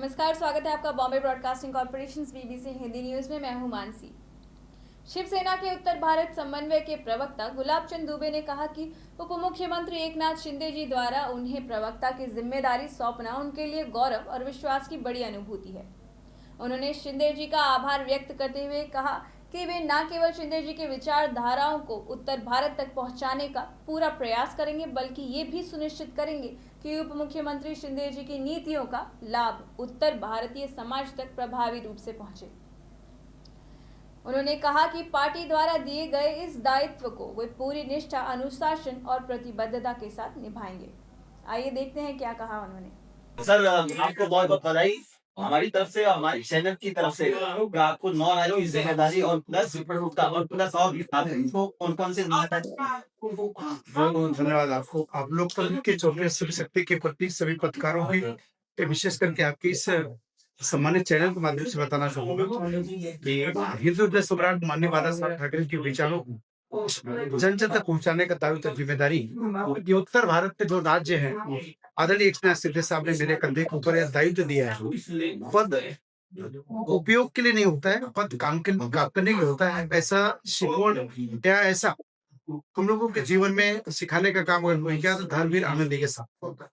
नमस्कार, स्वागत है आपका Bombay broadcasting corporation BBC Hindi news में। मैं हूं मानसी। शिवसेना के उत्तर भारत समन्वय के प्रवक्ता गुलाब चंद दुबे ने कहा कि उप मुख्यमंत्री एकनाथ शिंदे जी द्वारा उन्हें प्रवक्ता की जिम्मेदारी सौंपना उनके लिए गौरव और विश्वास की बड़ी अनुभूति है। उन्होंने शिंदे जी का आभार व्यक्त करते हुए कहा कि वे न केवल शिंदे जी के विचारधाराओं को उत्तर भारत तक पहुंचाने का पूरा प्रयास करेंगे, बल्कि ये भी सुनिश्चित करेंगे कि उप मुख्यमंत्री शिंदे जी की नीतियों का लाभ उत्तर भारतीय समाज तक प्रभावी रूप से पहुंचे। उन्होंने कहा कि पार्टी द्वारा दिए गए इस दायित्व को वे पूरी निष्ठा, अनुशासन और प्रतिबद्धता के साथ निभाएंगे। आइए देखते हैं क्या कहा उन्होंने। सर, आपको बहुत बहुत बधाई हमारी तरफ से और हमारी चैनल की तरफ से। आपको 9 नालों की जिम्मेदारी और प्लस और कौन से धन्यवाद आपको। आप लोकतंत्र के चौथे शक्ति के प्रति सभी पत्रकारों की विशेष करके आपके इस सम्मानित चैनल के माध्यम से बताना चाहूंगा कि हिंदू हृदय सम्राट माननीय बाला साहब ठाकरे के विचारों को जन जन तक पहुंचाने का दायित्व जिम्मेदारी ये उत्तर भारत के जो राज्य हैं, आदरणीय एकनाथ शिंदे साहब ने मेरे कंधे के ऊपर यह दायित्व दिया है। पद उपयोग के लिए नहीं होता है, पद काम करने के लिए होता है। ऐसा शिकवण या ऐसा हम लोगों के जीवन में सिखाने का काम अगर कोई किया तो धर्मवीर आनंदी के साथ होता है।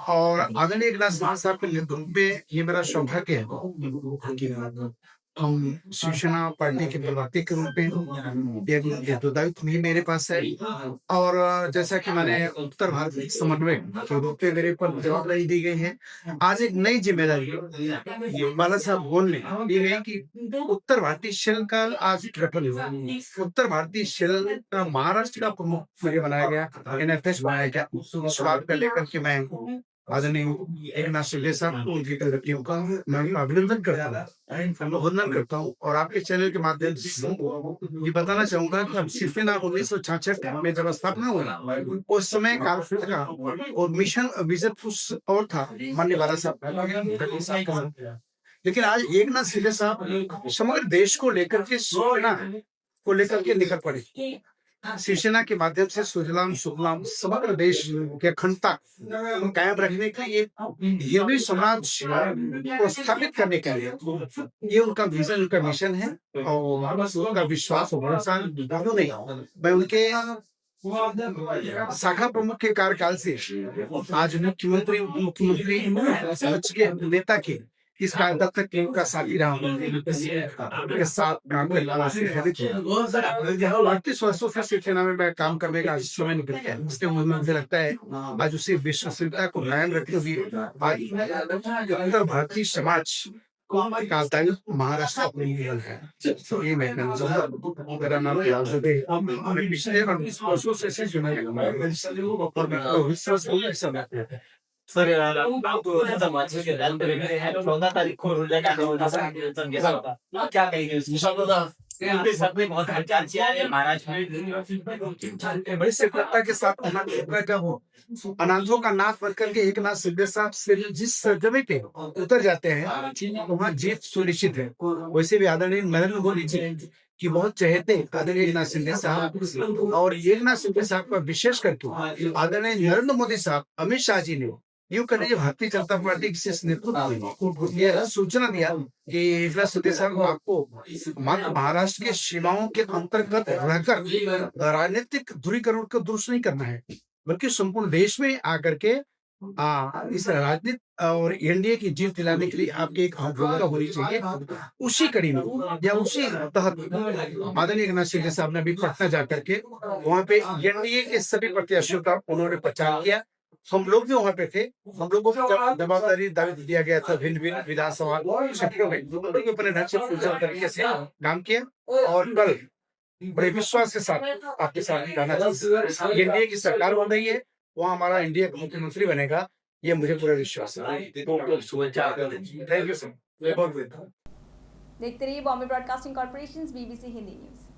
और आदरणीय एकनाथ शिंदे साहब के नेतृत्व में ये मेरा सौभाग्य है कि हम शिवसेना पार्टी के प्रवक्ता के रूप में ये तो दायित्व भी मेरे पास है। और जैसा कि मैंने उत्तर भारत समन्वय के रूप में मेरे पर जवाबदारी दी गई है, आज एक नई जिम्मेदारी बाला साहब बोल ने दी गई कि उत्तर भारतीय सेल का आज गठन हुआ। उत्तर भारतीय सेल का महाराष्ट्र का प्रमुख मुझे बनाया गया, NFS बनाया गया। उस बात को लेकर के मैं आदरणीय एकनाथ शिंदे साहब को, उनकी गतियों का मैं अभिनंदन करता हूँ और आपके चैनल के माध्यम से ये बताना चाहूंगा कि शिवसेना 1966 में जब स्थापना हुई, उस समय कालखंड का और मिशन विजन कुछ और था, माननीय बाला साहब। लेकिन आज एकनाथ शिंदे साहब समग्र देश को लेकर के निकल पड़े। शिवसेना के माध्यम से सुजलाम सुफलाम समग्र देश की अखंडता कायम रखने का ये हिंदू समाज को स्थापित करने का ये उनका विजन, उनका मिशन है। और उनका विश्वास और भरोसा नहीं, मैं उनके शाखा प्रमुख के कार्यकाल से आज मुख्यमंत्री के नेता के इस कार्यकाल तक उनका साथी रहा हूँ, उनके साथ काम करना भारतीय वर्षों से शिवसेना में मैं काम करने का समय निकल गया। इसलिए मुझे लगता है आज उसी विश्वसनीयता को कायम रखते हुए उत्तर भारतीय समाज का दायित्व महाराष्ट्र अपनी है। ये मैं कहना चाहूँगा। मेरा नाम पिछले 20 वर्षों से सर, 14 तारीख को क्या कहेंगे? सबने बहुत अच्छा किया है महाराष्ट्र में। बड़ी सफलता के साथ अनाथों का नाथ बनकर के एकनाथ शिंदे साहब से जिस जगह पे उतर जाते हैं वहाँ जीत सुनिश्चित है। वैसे भी आदरणीय नरेंद्र मोदी जी की बहुत चहेते आदरणीय एकनाथ शिंदे साहब, और एकनाथ शिंदे साहब का विशेष करके आदरणीय नरेंद्र मोदी साहब, अमित शाह जी ने यूं करें भारतीय जनता पार्टी के शीर्ष नेतृत्व ने सूचना दिया कि एकनाथ शिंदे साहब आपको मात्र महाराष्ट्र के सीमाओं के अंतर्गत रहकर राजनीतिक ध्रुवीकरण को दुरुस्त नहीं करना है, बल्कि संपूर्ण देश में आकर के इस राजनीति और एनडीए की जीत दिलाने के लिए आपकी एक भूमिका होनी चाहिए। उसी कड़ी में या उसी तहत आदरणीय एकनाथ शिंदे साहब ने अभी पटना जाकर के वहाँ पे एनडीए के सभी प्रत्याशियों का उन्होंने प्रचार किया। हम लोग भी वहाँ पे थे। हम लोगों को जवाबदारी दायित्व दिया गया था भिन्न भिन्न विधानसभा क्षेत्रों में अपने ढंग से पूर्ण तरीके से काम किया। और कल बड़े विश्वास के साथ आपके साथ कहना चाहिए एनडीए की सरकार बन रही है, वहाँ हमारा इंडिया का मुख्यमंत्री बनेगा, ये मुझे पूरा विश्वास है। देखते रहिए Bombay broadcasting corporation BBC Hindi news.